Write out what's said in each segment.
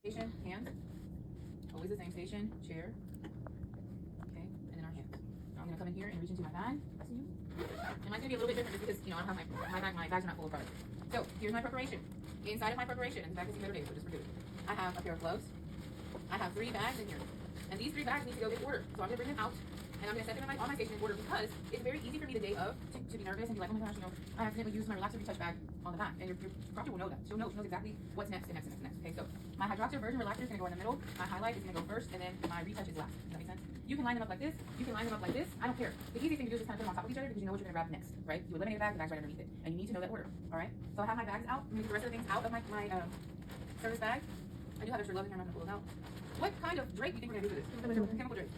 Station, hands. Always the same station, chair. Okay, and then our hands. Now I'm gonna come in here and reach into my bag. See? And mine's gonna be a little bit different just because, you know, I don't have my bags are not full of products. So here's my preparation. Inside of my preparation, and the bag is better days, so just forget it. I have a pair of gloves. I have 3 bags in here. And these 3 bags need to go in order. So I'm gonna bring them out and I'm gonna set them on my station in order because it's very easy for me the day of to be nervous and be like, oh my gosh, you know, I accidentally used my relaxer retouch bag on the back. And your proctor will know that. She knows exactly what's next and next and next and next. Okay, so my Hydroxide version relaxer is gonna go in the middle, my highlight is gonna go first, and then my retouch is last. Does that make sense? You can line them up like this, you can line them up like this. I don't care. The easiest thing to do is just kind of put them on top of each other because you know what you're gonna grab next, right? You eliminate the bag's right underneath it. And you need to know that order. Alright? So I have my bags out. I'm gonna get the rest of the things out of my service bag. I do have extra gloves in here, I'm not gonna pull those out. What kind of drape do you think we're gonna do for this? Chemical drape.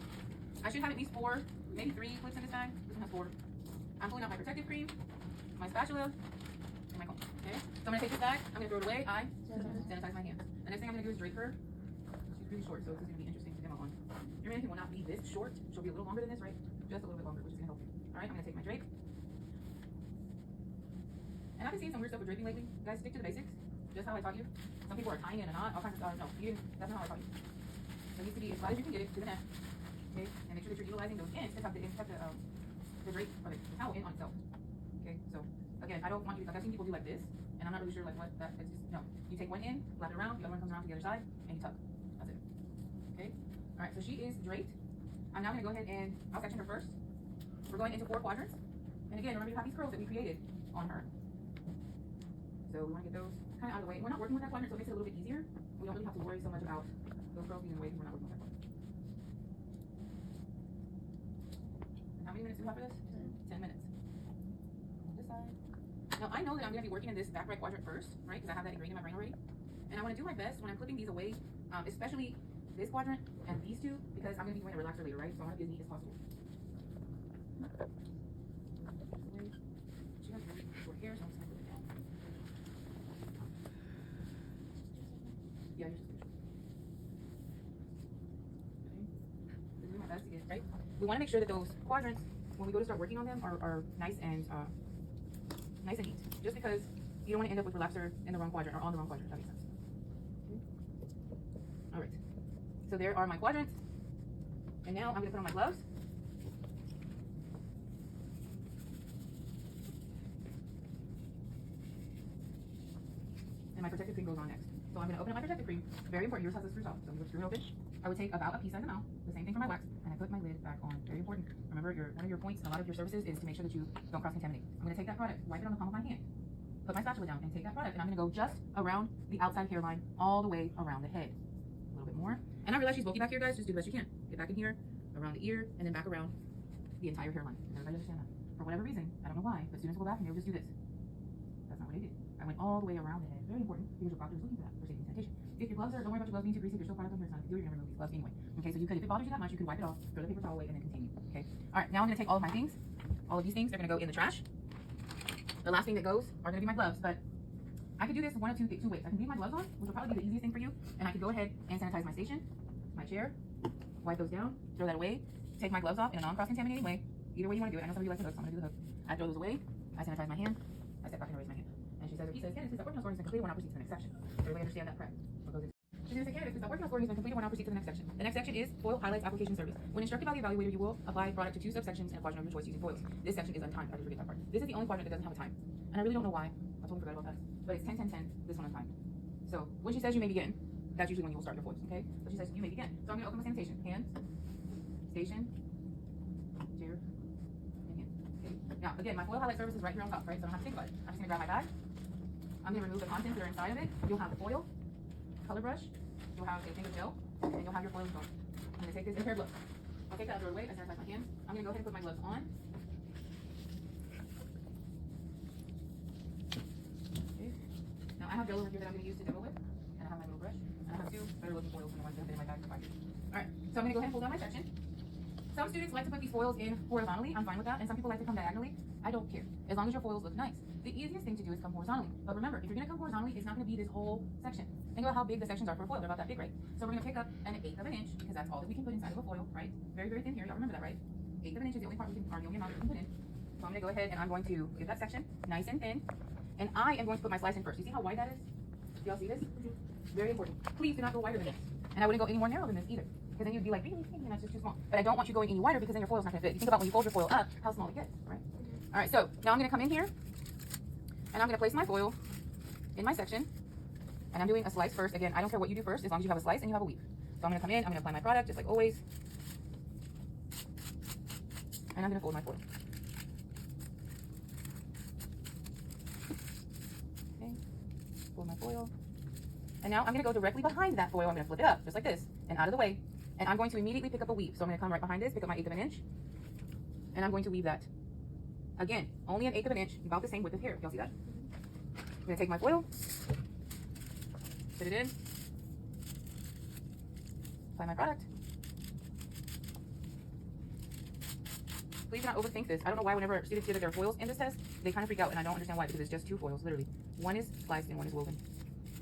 I should have at least 4, maybe 3 clips in this bag. This one has 4. I'm pulling out my protective cream, my spatula, and my comb. Okay? So I'm gonna take this bag, I'm gonna throw it away, I sanitize my hands. The next thing I'm gonna do is drape her. She's really short, so this is gonna be interesting to demo on. Your mannequin will not be this short. She'll be a little longer than this, right? Just a little bit longer, which is gonna help you. Alright, I'm gonna take my drape. And I've been seeing some weird stuff with draping lately. Guys, stick to the basics. Just how I taught you. Some people are tying in a knot, all kinds of stuff. No, that's not how I taught you. So it needs to be as flat as you can get it to the neck. Okay, and make sure that you're utilizing those ends to have the drape or the towel in on itself. Okay, so again, I don't want you to, like I've seen people do like this, and I'm not really sure like what that is. Just no, you take one end, wrap it around, the other one comes around to the other side, and you tuck. That's it. Okay, all right. So she is draped. I'm now going to go ahead and I'll section her first. We're going into 4 quadrants, and again, remember you have these curls that we created on her. So we want to get those kind of out of the way. We're not working with that quadrant, so it makes it a little bit easier. We don't really have to worry so much about those curls being in the way because we're not working with that quadrant. How many minutes do we have for this? 10 minutes. On this side. Now I know that I'm going to be working in this back right quadrant first, right? Because I have that ingrained in my brain already. And I want to do my best when I'm clipping these away, especially this quadrant and these 2, because I'm going to be doing a relaxer later, right? So I want to be as neat as possible. She has really short hair, so I'm just going to put it down. Yeah, you're just okay. This is my best to get right. We want to make sure that those quadrants, when we go to start working on them, are nice and neat. Just because you don't want to end up with relaxer in the wrong quadrant or on the wrong quadrant. That makes sense. Okay. All right. So there are my quadrants, and now I'm going to put on my gloves. And my protective cream goes on next. So I'm going to open up my protective cream. Very important. Yours has a screw top, so I'm going to screw it open. I would take about a pea-sized amount, the same thing for my wax, and I put my lid back on. Very important. Remember, one of your points in a lot of your services is to make sure that you don't cross-contaminate. I'm going to take that product, wipe it on the palm of my hand, put my spatula down, and take that product, and I'm going to go just around the outside hairline, all the way around the head. A little bit more. And I realize she's bulky back here, guys. Just do the best you can. Get back in here, around the ear, and then back around the entire hairline. Does everybody understand that? For whatever reason, I don't know why, but students will go back and they'll just do this. That's not what I did. I went all the way around the head. Very important because your proctor is looking for that for safety and sanitation. If your gloves are, don't worry about your gloves being too greasy. If you're still product on here, it's not a big deal. You're gonna remove these gloves anyway. Okay, so you could, if it bothers you that much, you could wipe it off, throw the paper towel away, and then continue. Okay. All right. Now I'm gonna take all of my things. All of these things are gonna go in the trash. The last thing that goes are gonna be my gloves, but I could do this one of two ways. I can leave my gloves on, which will probably be the easiest thing for you, and I could go ahead and sanitize my station, my chair, wipe those down, throw that away, take my gloves off in a non-cross-contaminating way. Either way you want to do it. I know some of you like the hook, so I'm gonna do the hook. I throw those away. I sanitize my hand. I step back and raise my hand. And she says, Candace, that working on scoring has been completed. We'll now proceed to the next section. Everybody understand that prep? What goes in? She's going to say, Candace, that working on scoring has been completed. We'll now proceed to the next section. The next section is foil highlights application service. When instructed by the evaluator, you will apply product to 2 subsections and a quadrant of your choice using foils. This section is untimed. I did forget that part. This is the only quadrant that doesn't have a time. And I really don't know why. I totally forgot about that. But it's 10, 10, 10. This one untimed. So when she says you may begin, that's usually when you will start your foils. Okay? So she says you may begin. So I'm going to open my sanitation. Hands, station, chair, and hand. Okay. Now again, my foil highlight service is right here on top, right? So I don't have to think about it. I'm just going to grab my bag. I'm going to remove the contents that are inside of it. You'll have the foil, color brush, you'll have a finger gel, and you'll have your foil and foam. I'm going to take this in a pair of gloves. I'll take that out of the way. I sanitize my hands. I'm going to go ahead and put my gloves on. Okay. Now I have gel over here that I'm going to use to demo with, and I have my little brush, and I have 2 better looking foils than the ones that have been in my bag for 5 years. Alright, so I'm going to go ahead and pull down my section. Some students like to put these foils in horizontally. I'm fine with that. And some people like to come diagonally. I don't care. As long as your foils look nice. The easiest thing to do is come horizontally. But remember, if you're going to come horizontally, it's not going to be this whole section. Think about how big the sections are for a foil. They're about that big, right? So we're going to pick up an 1/8 of an inch because that's all that we can put inside of a foil, right? Very, very thin here. Y'all remember that, right? 1/8 of an inch is the only part we can, or the only amount that we can put in. So I'm going to go ahead and I'm going to get that section nice and thin. And I am going to put my slice in first. You see how wide that is? Do y'all see this? Very important. Please do not go wider than this. And I wouldn't go any more narrow than this either. Because then you'd be like, really, and that's just too small. But I don't want you going any wider because then your foil's not going to fit. You think about when you fold your foil up, how small it gets, right? All right, so now I'm going to come in here, and I'm going to place my foil in my section. And I'm doing a slice first. Again, I don't care what you do first, as long as you have a slice and you have a weave. So I'm going to come in, I'm going to apply my product, just like always. And I'm going to fold my foil. Okay, fold my foil. And now I'm going to go directly behind that foil. I'm going to flip it up, just like this, and out of the way. And I'm going to immediately pick up a weave. So I'm going to come right behind this, pick up my 1/8 of an inch, and I'm going to weave that. Again, only an 1/8 of an inch, about the same width of hair. Y'all see that? I'm going to take my foil, put it in, apply my product. Please do not overthink this. I don't know why whenever students get their foils in this test, they kind of freak out, and I don't understand why, because it's just 2 foils, literally. One is sliced and one is woven.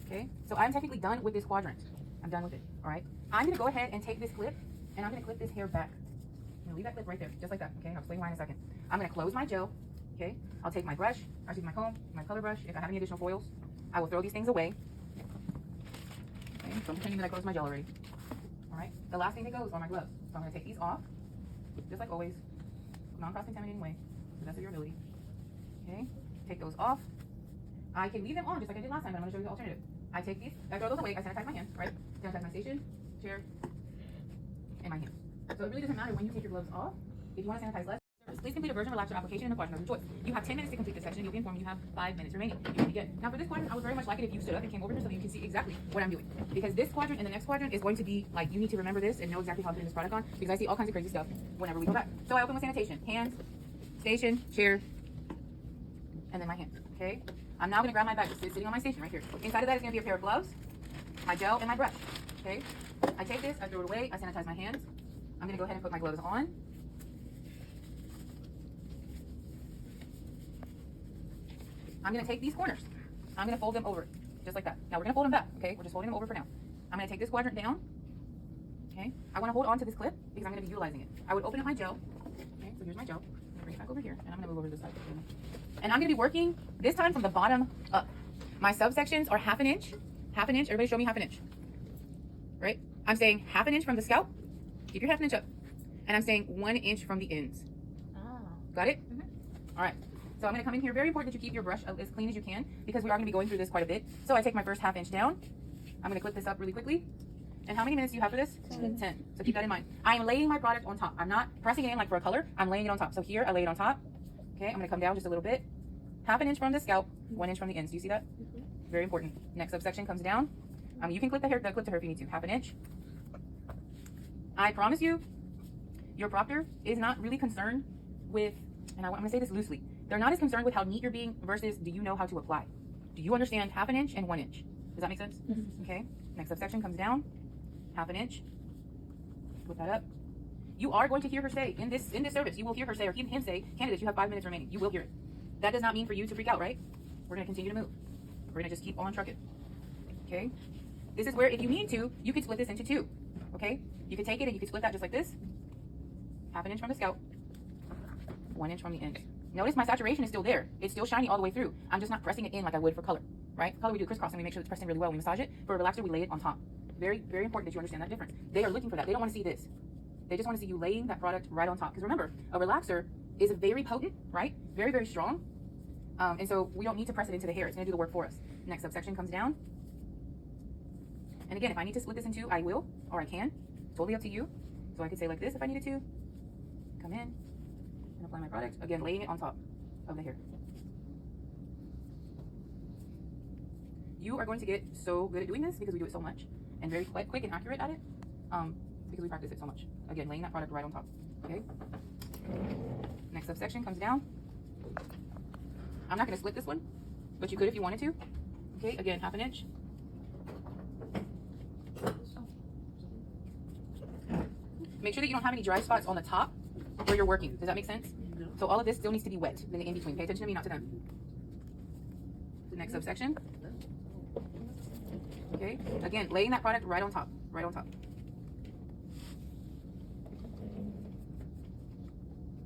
Okay, so I'm technically done with this quadrant. I'm done with it, all right? I'm gonna go ahead and take this clip, and I'm gonna clip this hair back. I'm gonna leave that clip right there, just like that, okay? I'll explain why in a second. I'm gonna close my gel, okay? I'll take my brush, I'll use my comb, my color brush. If I have any additional foils, I will throw these things away. Okay, so I'm pretending that I closed my gel already. All right, the last thing that goes are my gloves. So I'm gonna take these off, just like always, non-cross-contaminating way, to the best of your ability. Okay, take those off. I can leave them on just like I did last time, but I'm gonna show you the alternative. I take these, I throw those away, I sanitize my hands, right? Sanitize my station, chair, and my hands. So it really doesn't matter when you take your gloves off. If you want to sanitize less, please complete a version relaxer application in the quadrant of your choice. You have 10 minutes to complete this section. You'll be informed you have 5 minutes remaining. You can begin. Now for this quadrant, I would very much like it if you stood up and came over here so that you can see exactly what I'm doing. Because this quadrant and the next quadrant is going to be like, you need to remember this and know exactly how to put this product on, because I see all kinds of crazy stuff whenever we go back. So I open with sanitation, hands, station, chair, and then my hands, okay? I'm now gonna grab my bag, just sitting on my station right here. Inside of that is gonna be a pair of gloves, my gel, and my brush, okay? I take this, I throw it away, I sanitize my hands. I'm gonna go ahead and put my gloves on. I'm gonna take these corners. I'm gonna fold them over, just like that. Now we're gonna fold them back, okay? We're just folding them over for now. I'm gonna take this quadrant down, okay? I wanna hold on to this clip because I'm gonna be utilizing it. I would open up my gel, okay? So here's my gel. I'm gonna bring it back over here, and I'm gonna move over to this side. And I'm gonna be working this time from the bottom up. My subsections are 1/2 inch, 1/2 inch. Everybody show me 1/2 inch, right? I'm saying 1/2 inch from the scalp. Keep your 1/2 inch up. And I'm saying 1 inch from the ends. Got it? All right. So I'm gonna come in here. Very important that you keep your brush as clean as you can, because we are gonna be going through this quite a bit. So I take my first 1/2 inch down. I'm gonna clip this up really quickly. And how many minutes do you have for this? 10. So keep that in mind. I am laying my product on top. I'm not pressing it in like for a color. I'm laying it on top. So here I lay it on top. Okay, I'm gonna come down just a little bit. 1/2 inch from the scalp, 1 inch from the ends. Do you see that? Very important. Next subsection comes down. You can clip the clip to her if you need to. 1/2 inch. I promise you, your proctor is not really concerned with, and I'm gonna say this loosely, they're not as concerned with how neat you're being versus do you know how to apply. Do you understand 1/2 inch and 1 inch? Does that make sense? Okay. Next subsection comes down. 1/2 inch. Put that up. You are going to hear her say in this service, you will hear her say, or him say, candidates, you have 5 minutes remaining. You will hear it. That does not mean for you to freak out, right? We're gonna continue to move. We're gonna just keep on trucking. Okay? This is where if you need to, you can split this into 2. Okay? You can take it and you can split that just like this. 1/2 inch from the scalp, 1 inch from the end. Notice my saturation is still there. It's still shiny all the way through. I'm just not pressing it in like I would for color, right? Color we do crisscross and we make sure it's pressed in really well. We massage it. For a relaxer, we lay it on top. Very, very important that you understand that difference. They are looking for that. They don't want to see this. They just want to see you laying that product right on top. Because remember, a relaxer is very potent, right? Very, very strong. And so we don't need to press it into the hair. It's going to do the work for us. Next subsection comes down. And again, if I need to split this in 2, I will, or I can. Totally up to you. So I could say like this if I needed to. Come in and apply my product. Again, laying it on top of the hair. You are going to get so good at doing this because we do it so much, and very quick and accurate at it, because we practice it so much. Again, laying that product right on top. Okay. Next subsection comes down. I'm not going to split this one, but you could if you wanted to. Okay. Again, 1/2 inch. Make sure that you don't have any dry spots on the top where you're working. Does that make sense? So all of this still needs to be wet in the in-between. Pay attention to me, not to them. The next subsection. Okay. Again, laying that product right on top. Right on top.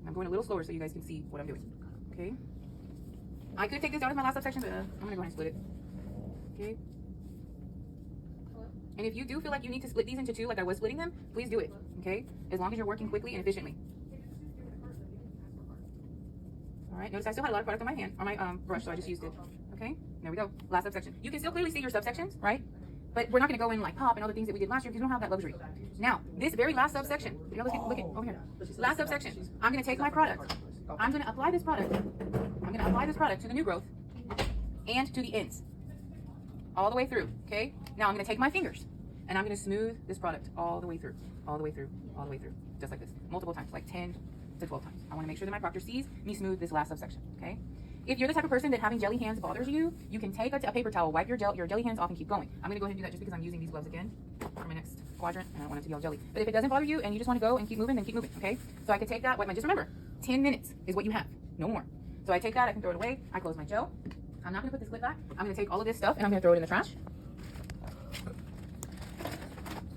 I'm going a little slower so you guys can see what I'm doing. Okay. I could take this down as my last subsection, but I'm going to go ahead and split it. Okay. And if you do feel like you need to split these into two, like I was splitting them, please do it, okay? As long as you're working quickly and efficiently. All right, notice I still had a lot of product on my hand, on my brush, so I just used it. Okay, there we go. Last subsection. You can still clearly see your subsections, right? But we're not gonna go in like pop and all the things that we did last year because we don't have that luxury. Now, this very last subsection, you know, look at over here. Last subsection, I'm gonna take my product. I'm gonna apply this product. I'm gonna apply this product to the new growth and to the ends. All the way through, okay? Now I'm gonna take my fingers and I'm gonna smooth this product all the way through, all the way through, all the way through. Just like this, multiple times, like 10 to 12 times. I wanna make sure that my proctor sees me smooth this last subsection, okay? If you're the type of person that having jelly hands bothers you, you can take a paper towel, wipe your jelly hands off and keep going. I'm gonna go ahead and do that just because I'm using these gloves again for my next quadrant and I don't want it to be all jelly. But if it doesn't bother you and you just wanna go and keep moving, then keep moving, okay? So I can take that, wipe my, just remember, 10 minutes is what you have, no more. So I take that, I can throw it away, I close my gel. I'm not gonna put this clip back. I'm gonna take all of this stuff and I'm gonna throw it in the trash.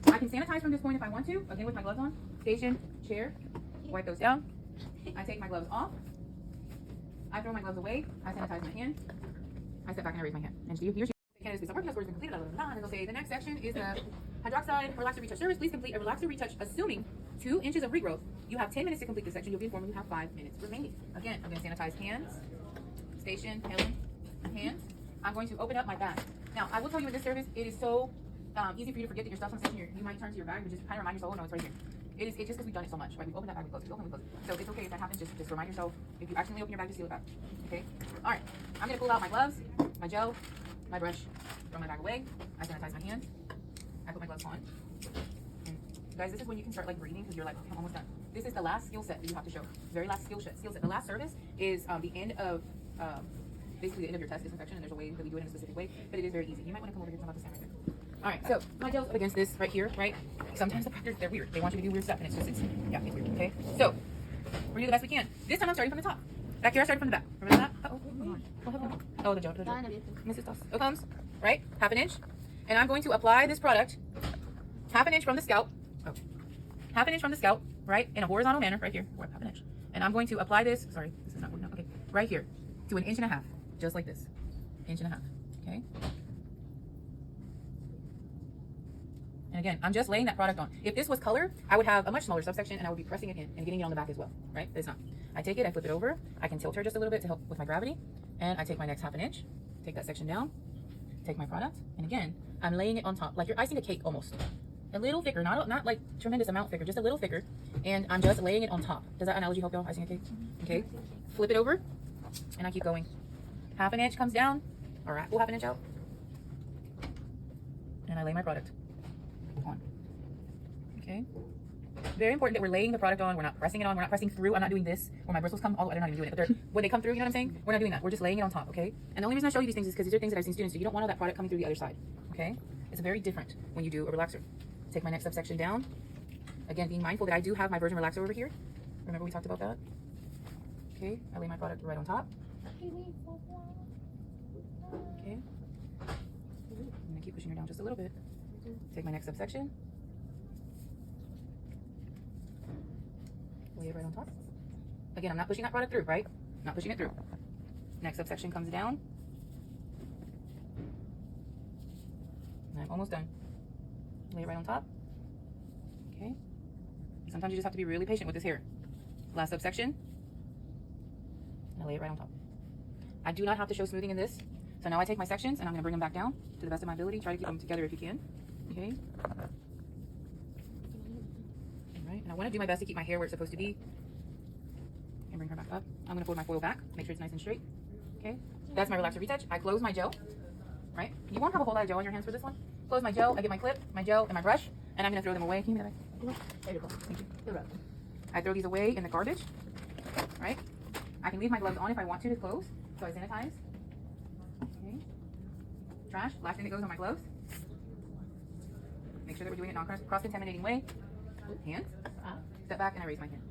I can sanitize from this point if I want to, again with my gloves on. Station, chair, wipe those down. I take my gloves off. I throw my gloves away. I sanitize my hand. I step back and I raise my hand. And here's your hand. This work has been completed. And they'll say the next section is the Hydroxide Relaxer Retouch service. Please complete a relaxer retouch assuming 2 inches of regrowth. You have 10 minutes to complete this section. You'll be informed when you have 5 minutes remaining. Again, I'm going to sanitize hands. Station, Helen, hands. I'm going to open up my bag. Now, I will tell you in this service, it is so easy for you to forget that your stuff's on station here. You might turn to your bag, but just kind of remind yourself, oh no, it's right here. It's just because we've done it so much, right? We open that bag, we close it, we open, we close it. So it's okay if that happens, just remind yourself, if you accidentally open your bag, just seal it back, okay? All right, I'm gonna pull out my gloves, my gel, my brush, throw my bag away, I sanitize my hands, I put my gloves on. And guys, this is when you can start like breathing because you're like, okay, I'm almost done. This is the last skill set that you have to show. Very last skill set. The last service is the end of, basically the end of your test disinfection, and there's a way that we do it in a specific way, but it is very easy. You might want to come over here, so I'm about to stand right there. All right, so my gel's up against this right here, right? Sometimes the proctors, they're weird. They want you to do weird stuff, and it's yeah, it's weird, okay? So, we're gonna do the best we can. This time I'm starting from the top. Back here, I started from the back. Remember that? Oh, the gel. It comes, right? Half an inch. And I'm going to apply this product half an inch from the scalp. Oh, half an inch from the scalp, right? In a horizontal manner, right here. Half an inch. And I'm going to apply this, sorry, this is not working out. Okay, right here to 1.5 inches, just like this. 1.5 inches, okay? And again, I'm just laying that product on. If this was color, I would have a much smaller subsection and I would be pressing it in and getting it on the back as well, right? But it's not. I take it, I flip it over. I can tilt her just a little bit to help with my gravity. And I take my next half an inch, take that section down, take my product. And again, I'm laying it on top, like you're icing a cake almost. A little thicker, not like tremendous amount thicker, just a little thicker. And I'm just laying it on top. Does that analogy help y'all, icing a cake? Okay, flip it over and I keep going. Half an inch comes down, or a full half an inch out. And I lay my product on. Okay, very important that we're laying the product on. We're not pressing it on. We're not pressing through. I'm not doing this where my bristles come. Oh, I'm not even doing it. But when they come through, you know what I'm saying? We're not doing that. We're just laying it on top. Okay. And the only reason I show you these things is because these are things that I've seen students do. You don't want all that product coming through the other side. Okay. It's very different when you do a relaxer. Take my next subsection down. Again, being mindful that I do have my virgin relaxer over here. Remember we talked about that. Okay. I lay my product right on top. Okay. I'm gonna keep pushing her down just a little bit. Take my next subsection. Lay it right on top. Again, I'm not pushing that product through, right? Not pushing it through. Next subsection comes down. And I'm almost done. Lay it right on top. Okay. Sometimes you just have to be really patient with this hair. Last subsection. And I lay it right on top. I do not have to show smoothing in this. So now I take my sections and I'm gonna bring them back down to the best of my ability. Try to keep them together if you can. Okay. All right, and I want to do my best to keep my hair where it's supposed to be. And bring her back up. I'm gonna fold my foil back, make sure it's nice and straight. Okay, that's my relaxer retouch. I close my gel. Right, you won't have a whole lot of gel on your hands for this one. Close my gel. I get my clip, my gel, and my brush, and I'm gonna throw them away. Can you give me that? There you go. Thank you. I throw these away in the garbage. Right. I can leave my gloves on if I want to close. So I sanitize. Okay. Trash. Last thing that goes on my gloves. Make sure that we're doing it in a non-cross-contaminating way. Hands. Step back and I raise my hand.